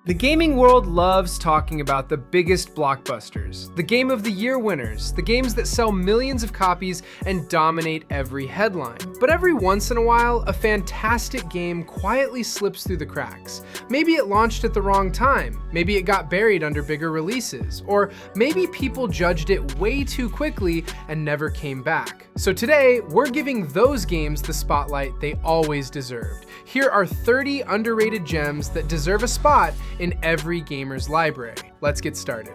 The gaming world loves talking about the biggest blockbusters, the Game of the Year winners, the games that sell millions of copies and dominate every headline. But every once in a while, a fantastic game quietly slips through the cracks. Maybe it launched at the wrong time, maybe it got buried under bigger releases, or maybe people judged it way too quickly and never came back. So today, we're giving those games the spotlight they always deserved. Here are 30 underrated gems that deserve a spot in every gamer's library. Let's get started.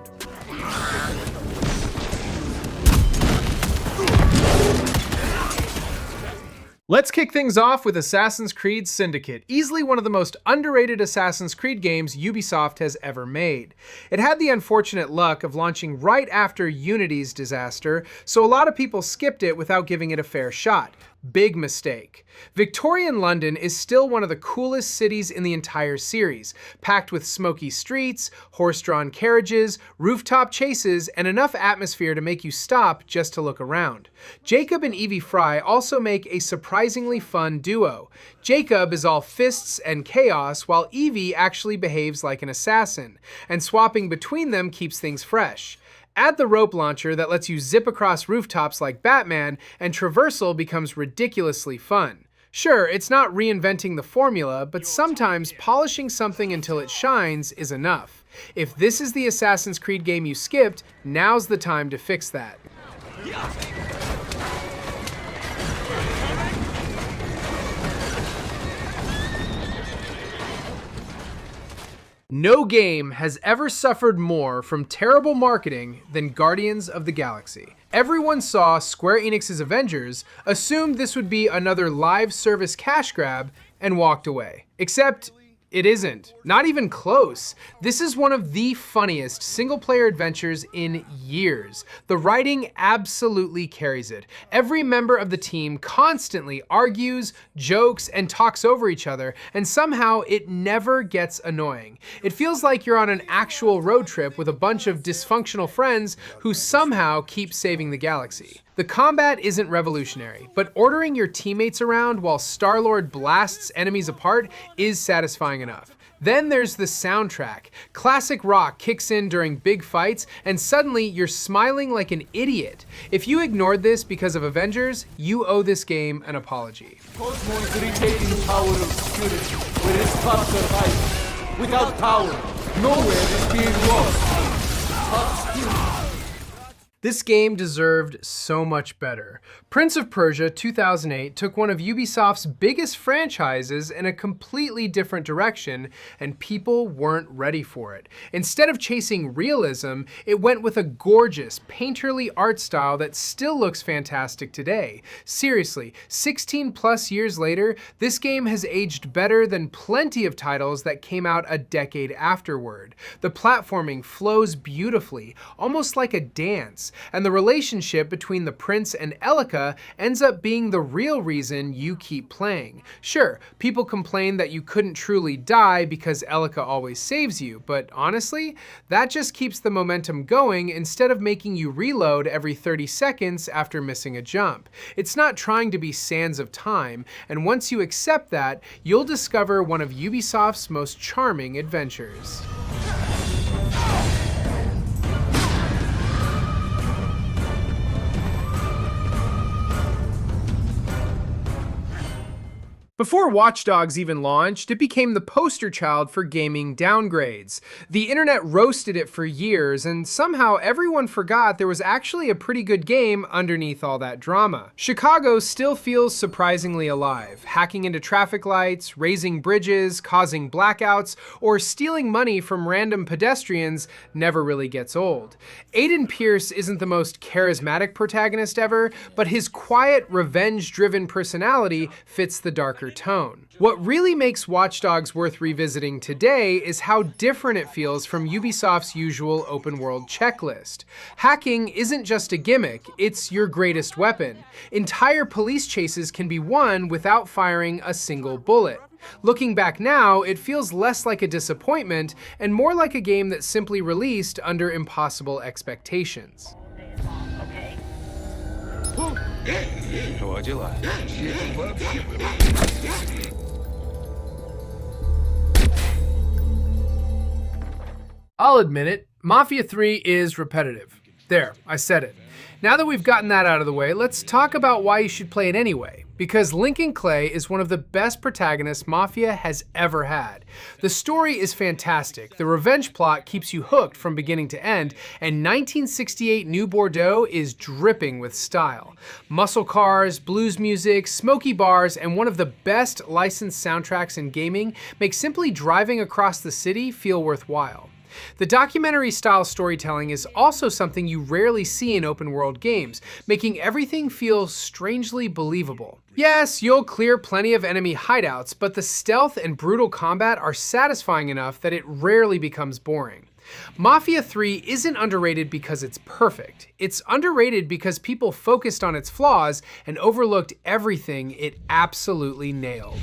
Let's kick things off with Assassin's Creed Syndicate, easily one of the most underrated Assassin's Creed games Ubisoft has ever made. It had the unfortunate luck of launching right after Unity's disaster, so a lot of people skipped it without giving it a fair shot. Big mistake. Victorian London is still one of the coolest cities in the entire series, packed with smoky streets, horse-drawn carriages, rooftop chases, and enough atmosphere to make you stop just to look around. Jacob and Evie Fry also make a surprisingly fun duo. Jacob is all fists and chaos, while Evie actually behaves like an assassin, and swapping between them keeps things fresh. Add the rope launcher that lets you zip across rooftops like Batman, and traversal becomes ridiculously fun. Sure, it's not reinventing the formula, but sometimes polishing something until it shines is enough. If this is the Assassin's Creed game you skipped, now's the time to fix that. No game has ever suffered more from terrible marketing than Guardians of the Galaxy. Everyone saw Square Enix's Avengers, assumed this would be another live service cash grab, and walked away. Except, it isn't. Not even close. This is one of the funniest single-player adventures in years. The writing absolutely carries it. Every member of the team constantly argues, jokes, and talks over each other, and somehow it never gets annoying. It feels like you're on an actual road trip with a bunch of dysfunctional friends who somehow keep saving the galaxy. The combat isn't revolutionary, but ordering your teammates around while Star-Lord blasts enemies apart is satisfying enough. Then there's the soundtrack. Classic rock kicks in during big fights, and suddenly you're smiling like an idiot. If you ignored this because of Avengers, you owe this game an apology. Cosmo is retaking power of security, where its top survives. Without power, nowhere is being lost. This game deserved so much better. Prince of Persia 2008 took one of Ubisoft's biggest franchises in a completely different direction, and people weren't ready for it. Instead of chasing realism, it went with a gorgeous, painterly art style that still looks fantastic today. Seriously, 16 plus years later, this game has aged better than plenty of titles that came out a decade afterward. The platforming flows beautifully, almost like a dance, and the relationship between the prince and Elika ends up being the real reason you keep playing. Sure, people complain that you couldn't truly die because Elika always saves you, but honestly, that just keeps the momentum going instead of making you reload every 30 seconds after missing a jump. It's not trying to be Sands of Time, and once you accept that, you'll discover one of Ubisoft's most charming adventures. Before Watch Dogs even launched, it became the poster child for gaming downgrades. The internet roasted it for years, and somehow everyone forgot there was actually a pretty good game underneath all that drama. Chicago still feels surprisingly alive, hacking into traffic lights, raising bridges, causing blackouts, or stealing money from random pedestrians never really gets old. Aiden Pierce isn't the most charismatic protagonist ever, but his quiet, revenge-driven personality fits the darker tone. What really makes Watch Dogs worth revisiting today is how different it feels from Ubisoft's usual open world checklist. Hacking isn't just a gimmick, it's your greatest weapon. Entire police chases can be won without firing a single bullet. Looking back now, it feels less like a disappointment and more like a game that simply released under impossible expectations. I'll admit it, Mafia 3 is repetitive. There, I said it. Now that we've gotten that out of the way, let's talk about why you should play it anyway. Because Lincoln Clay is one of the best protagonists Mafia has ever had. The story is fantastic, the revenge plot keeps you hooked from beginning to end, and 1968 New Bordeaux is dripping with style. Muscle cars, blues music, smoky bars, and one of the best licensed soundtracks in gaming make simply driving across the city feel worthwhile. The documentary-style storytelling is also something you rarely see in open-world games, making everything feel strangely believable. Yes, you'll clear plenty of enemy hideouts, but the stealth and brutal combat are satisfying enough that it rarely becomes boring. Mafia 3 isn't underrated because it's perfect. It's underrated because people focused on its flaws and overlooked everything it absolutely nailed.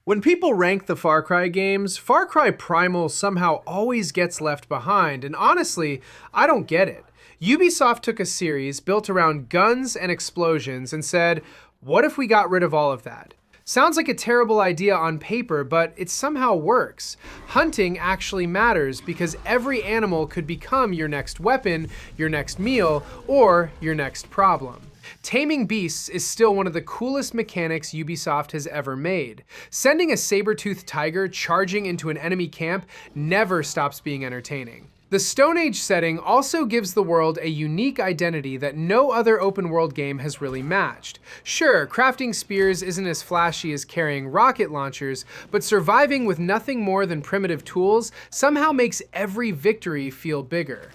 When people rank the Far Cry games, Far Cry Primal somehow always gets left behind, and honestly, I don't get it. Ubisoft took a series built around guns and explosions and said, what if we got rid of all of that? Sounds like a terrible idea on paper, but it somehow works. Hunting actually matters because every animal could become your next weapon, your next meal, or your next problem. Taming beasts is still one of the coolest mechanics Ubisoft has ever made. Sending a saber-toothed tiger charging into an enemy camp never stops being entertaining. The Stone Age setting also gives the world a unique identity that no other open world game has really matched. Sure, crafting spears isn't as flashy as carrying rocket launchers, but surviving with nothing more than primitive tools somehow makes every victory feel bigger.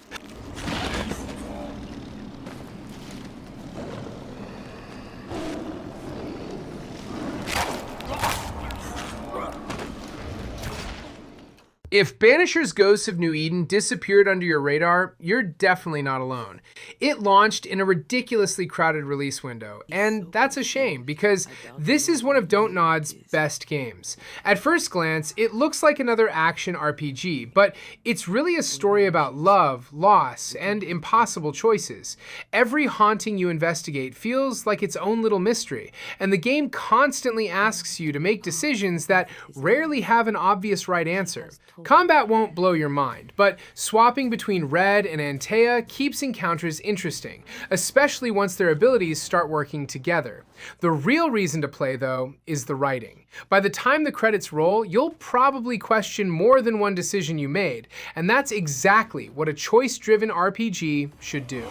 If Banishers Ghosts of New Eden disappeared under your radar, you're definitely not alone. It launched in a ridiculously crowded release window, and that's a shame because this is one of Don't Nod's best games. At first glance, it looks like another action RPG, but it's really a story about love, loss, and impossible choices. Every haunting you investigate feels like its own little mystery, and the game constantly asks you to make decisions that rarely have an obvious right answer. Combat won't blow your mind, but swapping between Red and Antea keeps encounters interesting, especially once their abilities start working together. The real reason to play, though, is the writing. By the time the credits roll, you'll probably question more than one decision you made, and that's exactly what a choice-driven RPG should do.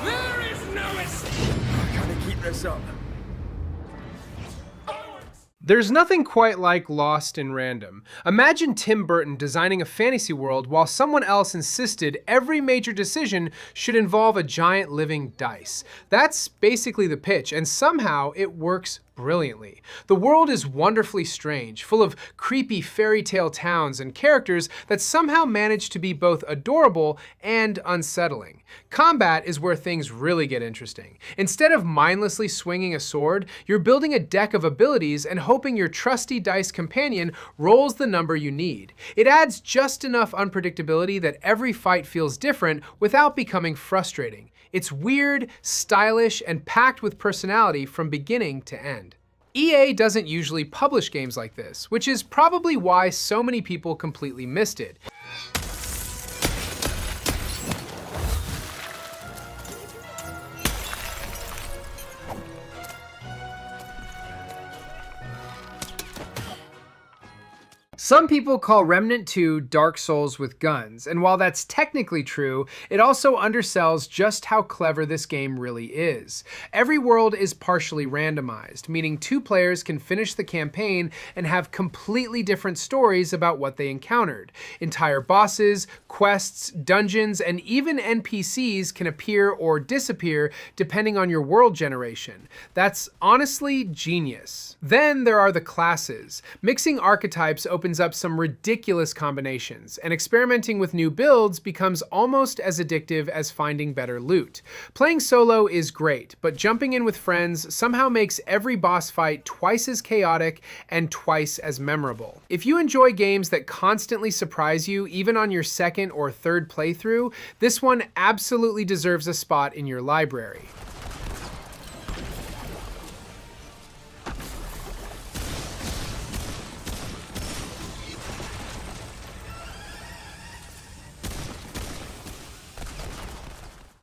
There is no escape! I gotta keep this up. There's nothing quite like Lost in Random. Imagine Tim Burton designing a fantasy world while someone else insisted every major decision should involve a giant living dice. That's basically the pitch, and somehow it works brilliantly. The world is wonderfully strange, full of creepy fairy tale towns and characters that somehow manage to be both adorable and unsettling. Combat is where things really get interesting. Instead of mindlessly swinging a sword, you're building a deck of abilities and hoping your trusty dice companion rolls the number you need. It adds just enough unpredictability that every fight feels different without becoming frustrating. It's weird, stylish, and packed with personality from beginning to end. EA doesn't usually publish games like this, which is probably why so many people completely missed it. Some people call Remnant 2 Dark Souls with guns, and while that's technically true, it also undersells just how clever this game really is. Every world is partially randomized, meaning two players can finish the campaign and have completely different stories about what they encountered. Entire bosses, quests, dungeons, and even NPCs can appear or disappear depending on your world generation. That's honestly genius. Then there are the classes. Mixing archetypes opens opens up some ridiculous combinations, and experimenting with new builds becomes almost as addictive as finding better loot. Playing solo is great, but jumping in with friends somehow makes every boss fight twice as chaotic and twice as memorable. If you enjoy games that constantly surprise you, even on your second or third playthrough, this one absolutely deserves a spot in your library.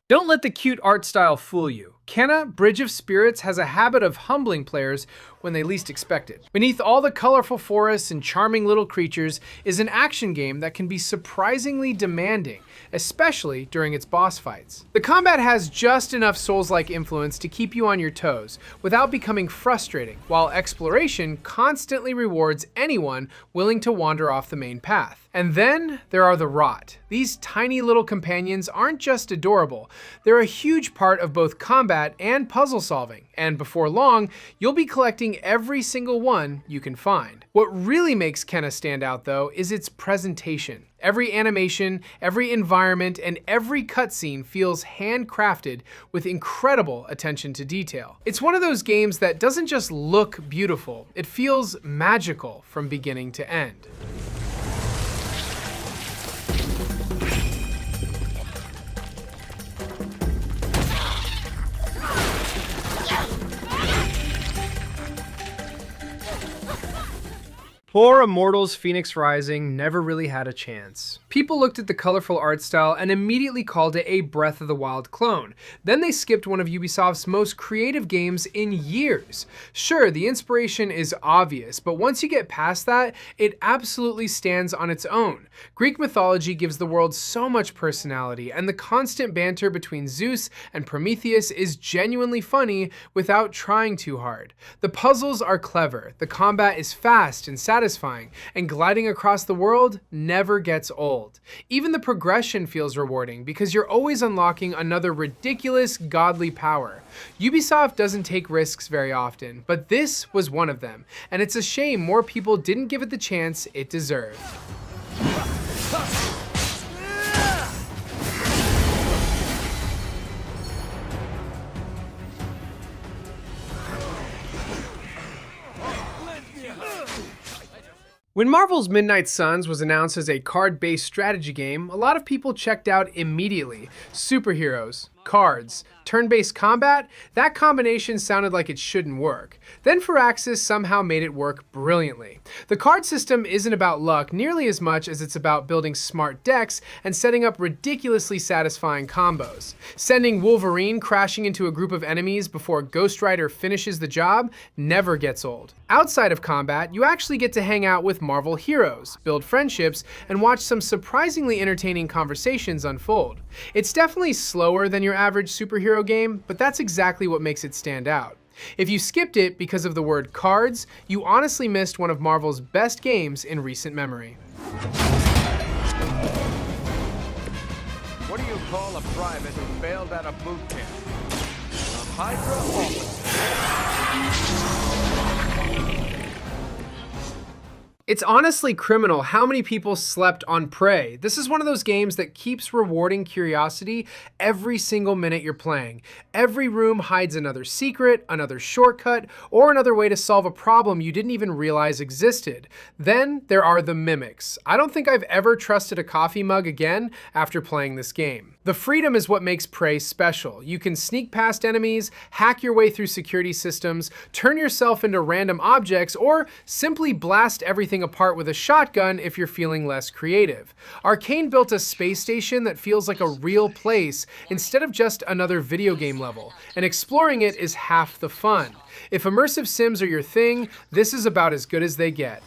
Don't let the cute art style fool you. Kena, Bridge of Spirits, has a habit of humbling players when they least expect it. Beneath all the colorful forests and charming little creatures is an action game that can be surprisingly demanding, especially during its boss fights. The combat has just enough Souls-like influence to keep you on your toes without becoming frustrating, while exploration constantly rewards anyone willing to wander off the main path. And then there are the Rot. These tiny little companions aren't just adorable, they're a huge part of both combat and puzzle solving, and before long, you'll be collecting every single one you can find. What really makes Kena stand out though is its presentation. Every animation, every environment, and every cutscene feels handcrafted with incredible attention to detail. It's one of those games that doesn't just look beautiful, it feels magical from beginning to end. Poor Immortals Fenyx Rising never really had a chance. People looked at the colorful art style and immediately called it a Breath of the Wild clone. Then they skipped one of Ubisoft's most creative games in years. Sure, the inspiration is obvious, but once you get past that, it absolutely stands on its own. Greek mythology gives the world so much personality, and the constant banter between Zeus and Prometheus is genuinely funny without trying too hard. The puzzles are clever, the combat is fast and satisfying, and gliding across the world never gets old. Even the progression feels rewarding because you're always unlocking another ridiculous godly power. Ubisoft doesn't take risks very often, but this was one of them, and it's a shame more people didn't give it the chance it deserved. When Marvel's Midnight Suns was announced as a card-based strategy game, a lot of people checked out immediately. Superheroes, cards, turn-based combat, that combination sounded like it shouldn't work. Then Firaxis somehow made it work brilliantly. The card system isn't about luck nearly as much as it's about building smart decks and setting up ridiculously satisfying combos. Sending Wolverine crashing into a group of enemies before Ghost Rider finishes the job never gets old. Outside of combat, you actually get to hang out with Marvel heroes, build friendships, and watch some surprisingly entertaining conversations unfold. It's definitely slower than your average superhero game, but that's exactly what makes it stand out. If you skipped it because of the word cards, you honestly missed one of Marvel's best games in recent memory. What do you call a private who failed out of boot camp? A Hydra officer. It's honestly criminal how many people slept on Prey. This is one of those games that keeps rewarding curiosity every single minute you're playing. Every room hides another secret, another shortcut, or another way to solve a problem you didn't even realize existed. Then there are the mimics. I don't think I've ever trusted a coffee mug again after playing this game. The freedom is what makes Prey special. You can sneak past enemies, hack your way through security systems, turn yourself into random objects, or simply blast everything apart with a shotgun if you're feeling less creative. Arcane built a space station that feels like a real place instead of just another video game level, and exploring it is half the fun. If immersive sims are your thing, this is about as good as they get.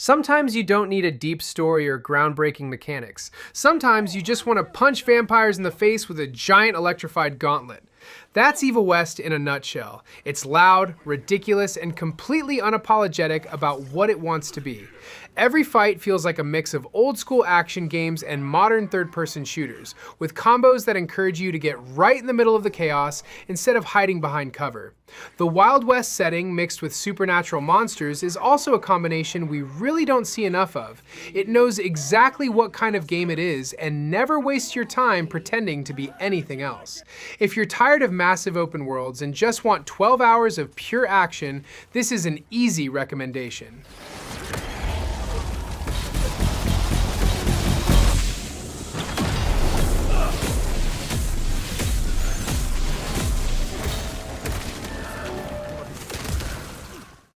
Sometimes you don't need a deep story or groundbreaking mechanics. Sometimes you just want to punch vampires in the face with a giant electrified gauntlet. That's Evil West in a nutshell. It's loud, ridiculous, and completely unapologetic about what it wants to be. Every fight feels like a mix of old school action games and modern third-person shooters, with combos that encourage you to get right in the middle of the chaos instead of hiding behind cover. The Wild West setting mixed with supernatural monsters is also a combination we really don't see enough of. It knows exactly what kind of game it is and never wastes your time pretending to be anything else. If you're tired of massive open worlds and just want 12 hours of pure action, this is an easy recommendation.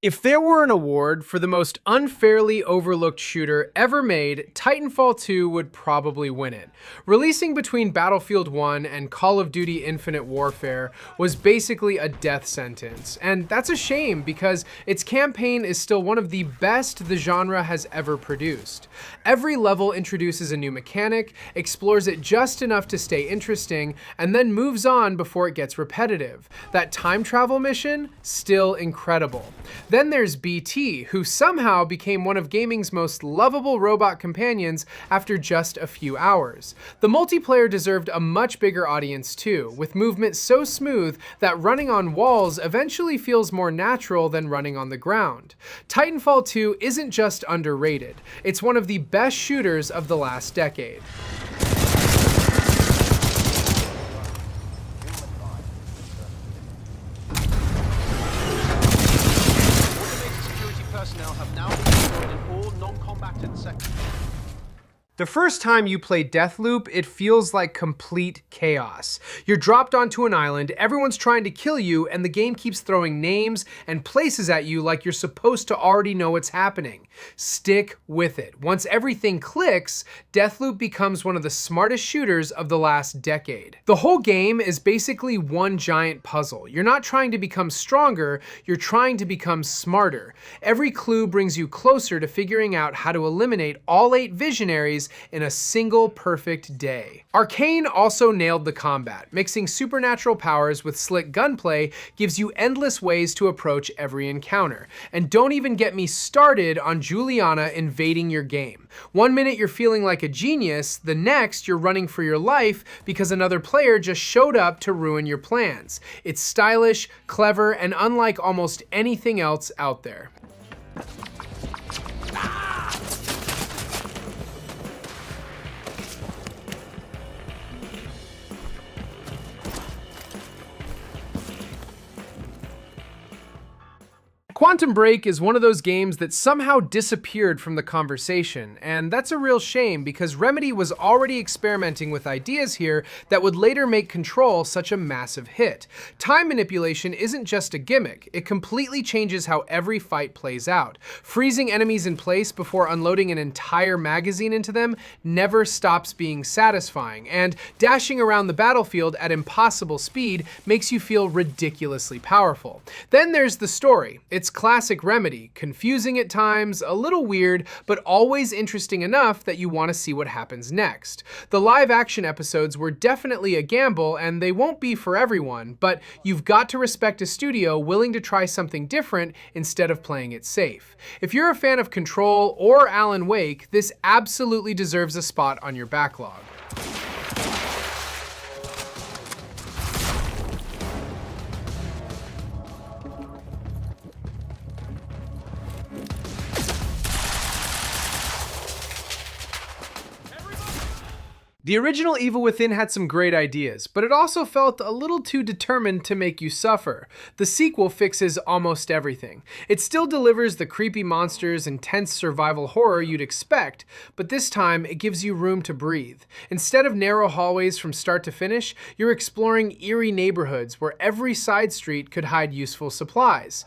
If there were an award for the most unfairly overlooked shooter ever made, Titanfall 2 would probably win it. Releasing between Battlefield 1 and Call of Duty Infinite Warfare was basically a death sentence, and that's a shame because its campaign is still one of the best the genre has ever produced. Every level introduces a new mechanic, explores it just enough to stay interesting, and then moves on before it gets repetitive. That time travel mission, still incredible. Then there's BT, who somehow became one of gaming's most lovable robot companions after just a few hours. The multiplayer deserved a much bigger audience too, with movement so smooth that running on walls eventually feels more natural than running on the ground. Titanfall 2 isn't just underrated, it's one of the best shooters of the last decade. The first time you play Deathloop, it feels like complete chaos. You're dropped onto an island, everyone's trying to kill you, and the game keeps throwing names and places at you like you're supposed to already know what's happening. Stick with it. Once everything clicks, Deathloop becomes one of the smartest shooters of the last decade. The whole game is basically one giant puzzle. You're not trying to become stronger, you're trying to become smarter. Every clue brings you closer to figuring out how to eliminate all 8 visionaries in a single perfect day. Arcane also nailed the combat. Mixing supernatural powers with slick gunplay gives you endless ways to approach every encounter. And don't even get me started on Juliana invading your game. One minute you're feeling like a genius, the next you're running for your life because another player just showed up to ruin your plans. It's stylish, clever, and unlike almost anything else out there. Quantum Break is one of those games that somehow disappeared from the conversation, and that's a real shame because Remedy was already experimenting with ideas here that would later make Control such a massive hit. Time manipulation isn't just a gimmick, it completely changes how every fight plays out. Freezing enemies in place before unloading an entire magazine into them never stops being satisfying, and dashing around the battlefield at impossible speed makes you feel ridiculously powerful. Then there's the story. It's classic Remedy, confusing at times, a little weird, but always interesting enough that you want to see what happens next. The live action episodes were definitely a gamble, and they won't be for everyone, but you've got to respect a studio willing to try something different instead of playing it safe. If you're a fan of Control or Alan Wake, this absolutely deserves a spot on your backlog. The original Evil Within had some great ideas, but it also felt a little too determined to make you suffer. The sequel fixes almost everything. It still delivers the creepy monsters and tense survival horror you'd expect, but this time it gives you room to breathe. Instead of narrow hallways from start to finish, you're exploring eerie neighborhoods where every side street could hide useful supplies.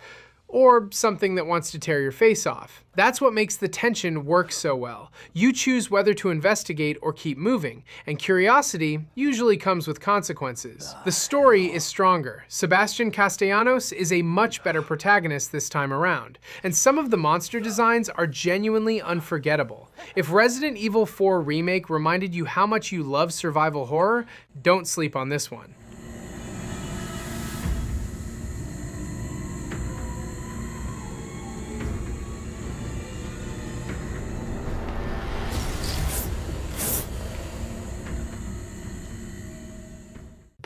Or something that wants to tear your face off. That's what makes the tension work so well. You choose whether to investigate or keep moving, and curiosity usually comes with consequences. The story is stronger. Sebastian Castellanos is a much better protagonist this time around, and some of the monster designs are genuinely unforgettable. If Resident Evil 4 Remake reminded you how much you love survival horror, don't sleep on this one.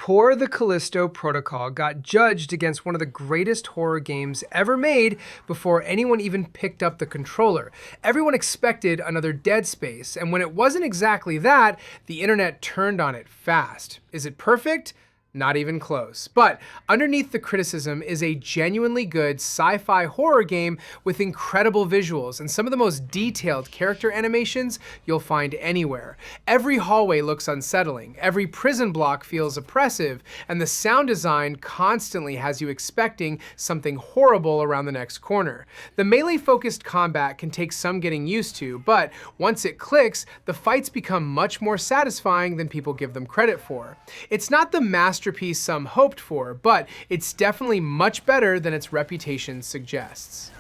Poor The Callisto Protocol got judged against one of the greatest horror games ever made before anyone even picked up the controller. Everyone expected another Dead Space, and when it wasn't exactly that, the internet turned on it fast. Is it perfect? Not even close. But underneath the criticism is a genuinely good sci-fi horror game with incredible visuals and some of the most detailed character animations you'll find anywhere. Every hallway looks unsettling, every prison block feels oppressive, and the sound design constantly has you expecting something horrible around the next corner. The melee-focused combat can take some getting used to, but once it clicks, the fights become much more satisfying than people give them credit for. It's not the masterpiece some hoped for, but it's definitely much better than its reputation suggests.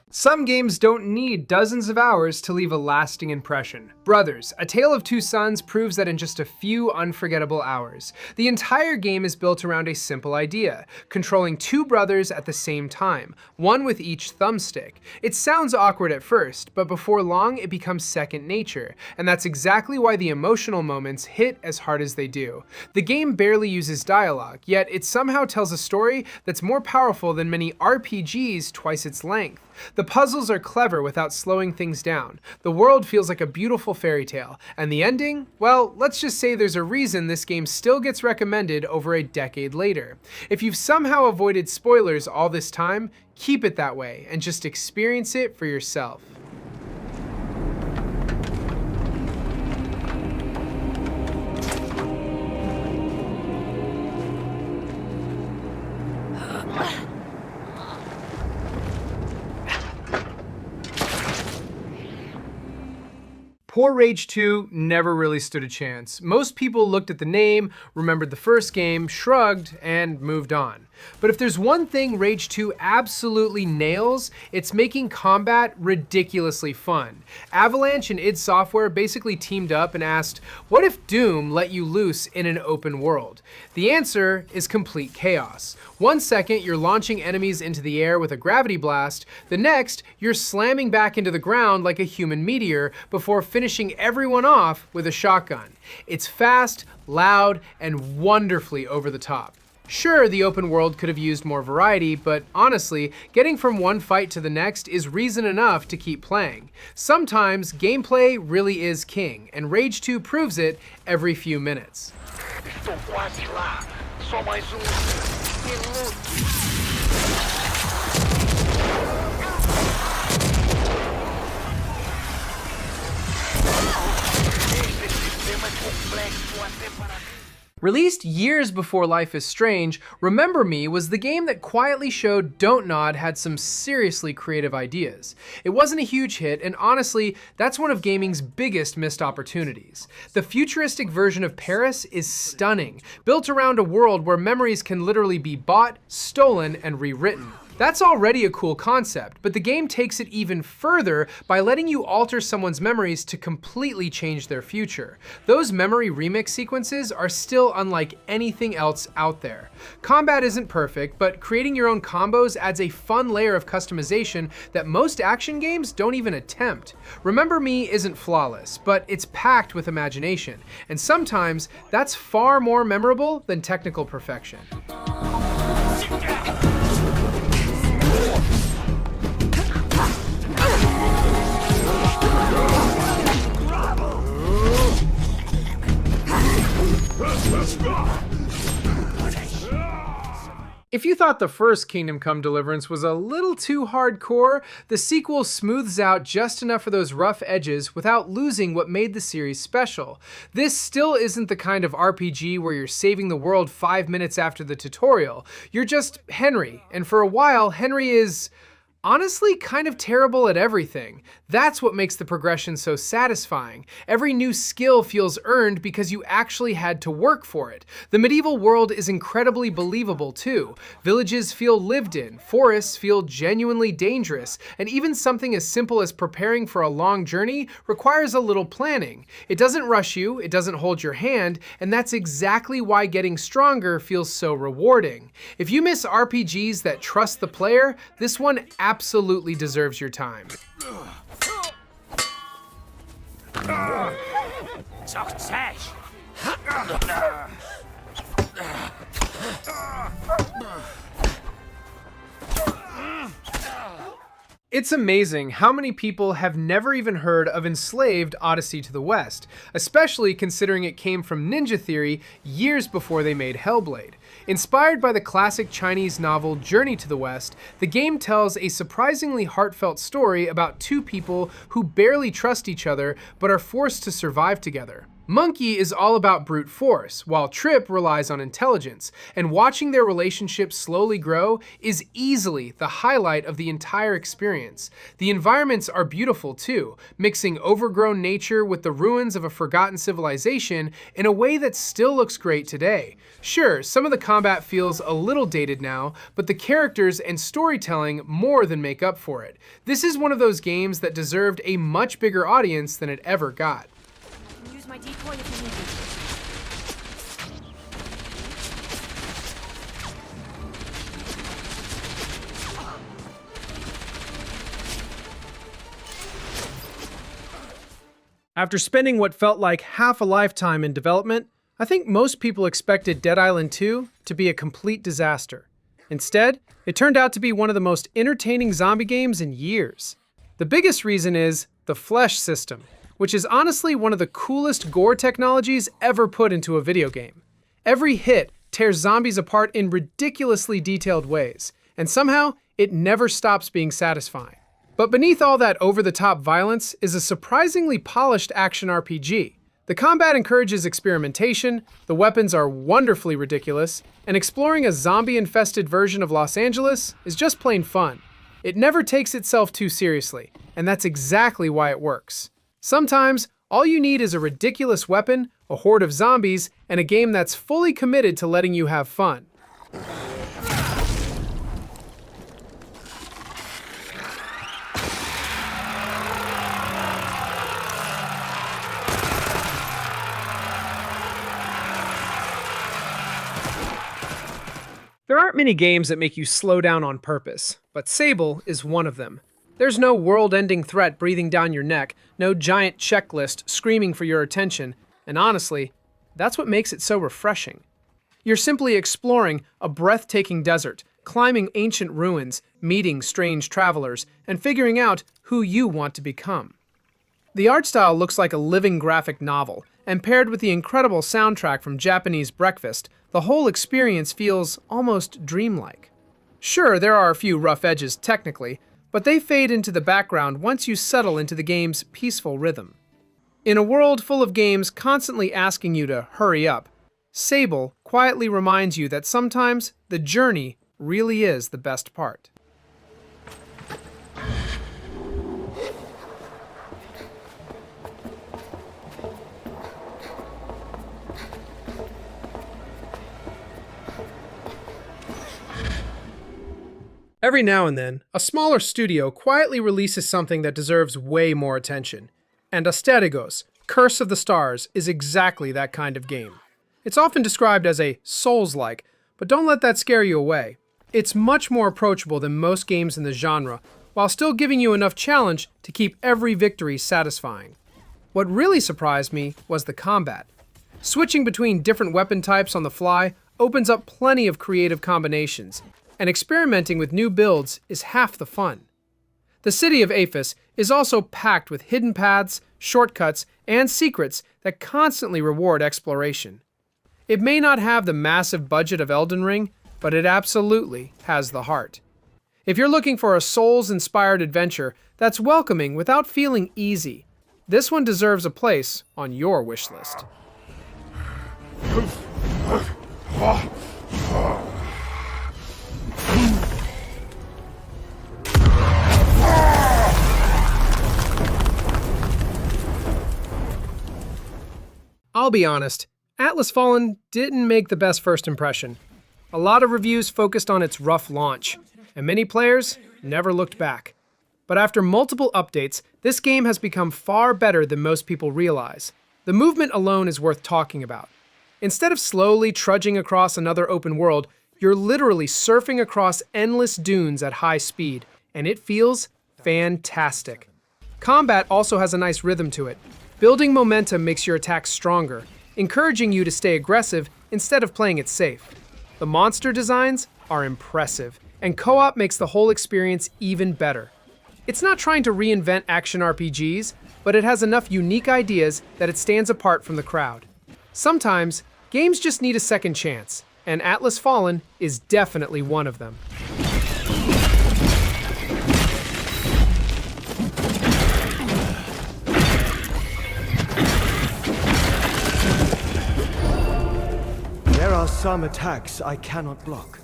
Some games don't need dozens of hours to leave a lasting impression. Brothers, A Tale of Two Sons proves that in just a few unforgettable hours. The entire game is built around a simple idea, controlling two brothers at the same time, one with each thumbstick. It sounds awkward at first, but before long it becomes second nature, and that's exactly why the emotional moments hit as hard as they do. The game barely uses dialogue, yet it somehow tells a story that's more powerful than many RPGs twice its length. The puzzles are clever without slowing things down. The world feels like a beautiful fairy tale. And the ending? Well, let's just say there's a reason this game still gets recommended over a decade later. If you've somehow avoided spoilers all this time, keep it that way and just experience it for yourself. Poor Rage 2 never really stood a chance. Most people looked at the name, remembered the first game, shrugged, and moved on. But if there's one thing Rage 2 absolutely nails, it's making combat ridiculously fun. Avalanche and id Software basically teamed up and asked, what if Doom let you loose in an open world? The answer is complete chaos. 1 second, you're launching enemies into the air with a gravity blast. The next, you're slamming back into the ground like a human meteor before finishing everyone off with a shotgun. It's fast, loud, and wonderfully over the top. Sure, the open world could have used more variety, but honestly, getting from one fight to the next is reason enough to keep playing. Sometimes, gameplay really is king, and Rage 2 proves it every few minutes. Estou quase lá. Só mais minuto. Este sistema é complexo até para mim. Released years before Life is Strange, Remember Me was the game that quietly showed Don't Nod had some seriously creative ideas. It wasn't a huge hit, and honestly, that's one of gaming's biggest missed opportunities. The futuristic version of Paris is stunning, built around a world where memories can literally be bought, stolen, and rewritten. That's already a cool concept, but the game takes it even further by letting you alter someone's memories to completely change their future. Those memory remix sequences are still unlike anything else out there. Combat isn't perfect, but creating your own combos adds a fun layer of customization that most action games don't even attempt. Remember Me isn't flawless, but it's packed with imagination, and sometimes that's far more memorable than technical perfection. If you thought the first Kingdom Come Deliverance was a little too hardcore, the sequel smooths out just enough of those rough edges without losing what made the series special. This still isn't the kind of RPG where you're saving the world 5 minutes after the tutorial. You're just Henry, and for a while, Henry is honestly kind of terrible at everything. That's what makes the progression so satisfying. Every new skill feels earned because you actually had to work for it. The medieval world is incredibly believable too. Villages feel lived in, forests feel genuinely dangerous, and even something as simple as preparing for a long journey requires a little planning. It doesn't rush you, it doesn't hold your hand, and that's exactly why getting stronger feels so rewarding. If you miss RPGs that trust the player, this one absolutely deserves your time. Success! It's amazing how many people have never even heard of Enslaved: Odyssey to the West, especially considering it came from Ninja Theory years before they made Hellblade. Inspired by the classic Chinese novel Journey to the West, the game tells a surprisingly heartfelt story about two people who barely trust each other but are forced to survive together. Monkey is all about brute force, while Trip relies on intelligence, and watching their relationship slowly grow is easily the highlight of the entire experience. The environments are beautiful too, mixing overgrown nature with the ruins of a forgotten civilization in a way that still looks great today. Sure, some of the combat feels a little dated now, but the characters and storytelling more than make up for it. This is one of those games that deserved a much bigger audience than it ever got. Use my decoy if you need me. After spending what felt like half a lifetime in development, I think most people expected Dead Island 2 to be a complete disaster. Instead, it turned out to be one of the most entertaining zombie games in years. The biggest reason is the flesh system, which is honestly one of the coolest gore technologies ever put into a video game. Every hit tears zombies apart in ridiculously detailed ways, and somehow it never stops being satisfying. But beneath all that over-the-top violence is a surprisingly polished action RPG. The combat encourages experimentation, the weapons are wonderfully ridiculous, and exploring a zombie-infested version of Los Angeles is just plain fun. It never takes itself too seriously, and that's exactly why it works. Sometimes, all you need is a ridiculous weapon, a horde of zombies, and a game that's fully committed to letting you have fun. There aren't many games that make you slow down on purpose, but Sable is one of them. There's no world-ending threat breathing down your neck, no giant checklist screaming for your attention, and honestly, that's what makes it so refreshing. You're simply exploring a breathtaking desert, climbing ancient ruins, meeting strange travelers, and figuring out who you want to become. The art style looks like a living graphic novel, and paired with the incredible soundtrack from Japanese Breakfast, the whole experience feels almost dreamlike. Sure, there are a few rough edges technically, but they fade into the background once you settle into the game's peaceful rhythm. In a world full of games constantly asking you to hurry up, Sable quietly reminds you that sometimes the journey really is the best part. Every now and then, a smaller studio quietly releases something that deserves way more attention. And Asterigos, Curse of the Stars, is exactly that kind of game. It's often described as a Souls-like, but don't let that scare you away. It's much more approachable than most games in the genre, while still giving you enough challenge to keep every victory satisfying. What really surprised me was the combat. Switching between different weapon types on the fly opens up plenty of creative combinations, and experimenting with new builds is half the fun. The city of Aphis is also packed with hidden paths, shortcuts, and secrets that constantly reward exploration. It may not have the massive budget of Elden Ring, but it absolutely has the heart. If you're looking for a Souls-inspired adventure that's welcoming without feeling easy, this one deserves a place on your wish list. I'll be honest, Atlas Fallen didn't make the best first impression. A lot of reviews focused on its rough launch, and many players never looked back. But after multiple updates, this game has become far better than most people realize. The movement alone is worth talking about. Instead of slowly trudging across another open world, you're literally surfing across endless dunes at high speed, and it feels fantastic. Combat also has a nice rhythm to it. Building momentum makes your attacks stronger, encouraging you to stay aggressive instead of playing it safe. The monster designs are impressive, and co-op makes the whole experience even better. It's not trying to reinvent action RPGs, but it has enough unique ideas that it stands apart from the crowd. Sometimes, games just need a second chance, and Atlas Fallen is definitely one of them. There are some attacks I cannot block.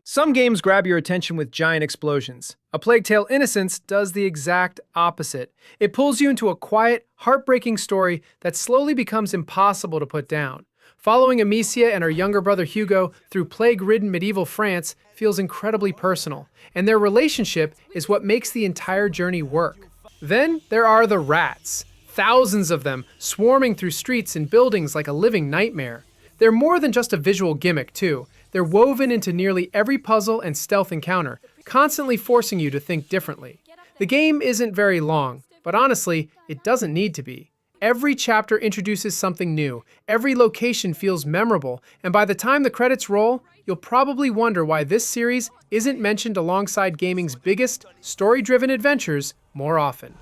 Some games grab your attention with giant explosions. A Plague Tale: Innocence does the exact opposite. It pulls you into a quiet, heartbreaking story that slowly becomes impossible to put down. Following Amicia and her younger brother Hugo through plague-ridden medieval France feels incredibly personal, and their relationship is what makes the entire journey work. Then there are the rats. Thousands of them swarming through streets and buildings like a living nightmare. They're more than just a visual gimmick, too. They're woven into nearly every puzzle and stealth encounter, constantly forcing you to think differently. The game isn't very long, but honestly, it doesn't need to be. Every chapter introduces something new, every location feels memorable, and by the time the credits roll, you'll probably wonder why this series isn't mentioned alongside gaming's biggest, story-driven adventures more often.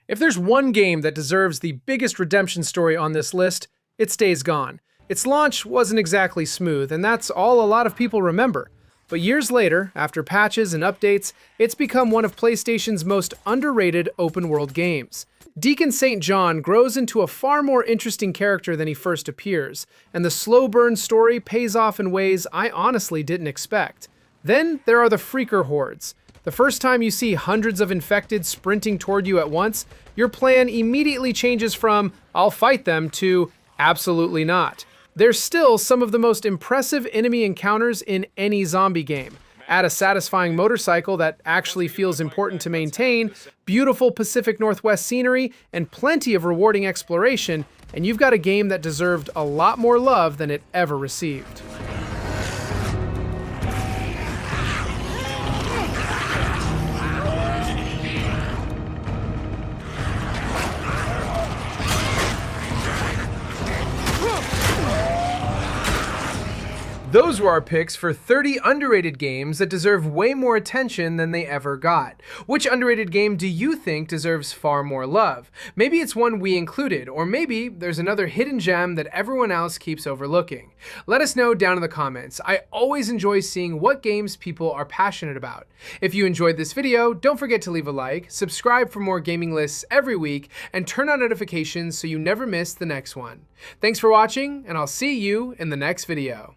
If there's one game that deserves the biggest redemption story on this list, it's Days Gone. Its launch wasn't exactly smooth, and that's all a lot of people remember. But years later, after patches and updates, it's become one of PlayStation's most underrated open-world games. Deacon St. John grows into a far more interesting character than he first appears, and the slow burn story pays off in ways I honestly didn't expect. Then there are the Freaker Hordes. The first time you see hundreds of infected sprinting toward you at once, your plan immediately changes from, "I'll fight them," to, "Absolutely not." They're still some of the most impressive enemy encounters in any zombie game. Add a satisfying motorcycle that actually feels important to maintain, beautiful Pacific Northwest scenery, and plenty of rewarding exploration, and you've got a game that deserved a lot more love than it ever received. Those were our picks for 30 underrated games that deserve way more attention than they ever got. Which underrated game do you think deserves far more love? Maybe it's one we included, or maybe there's another hidden gem that everyone else keeps overlooking. Let us know down in the comments. I always enjoy seeing what games people are passionate about. If you enjoyed this video, don't forget to leave a like, subscribe for more gaming lists every week, and turn on notifications so you never miss the next one. Thanks for watching, and I'll see you in the next video.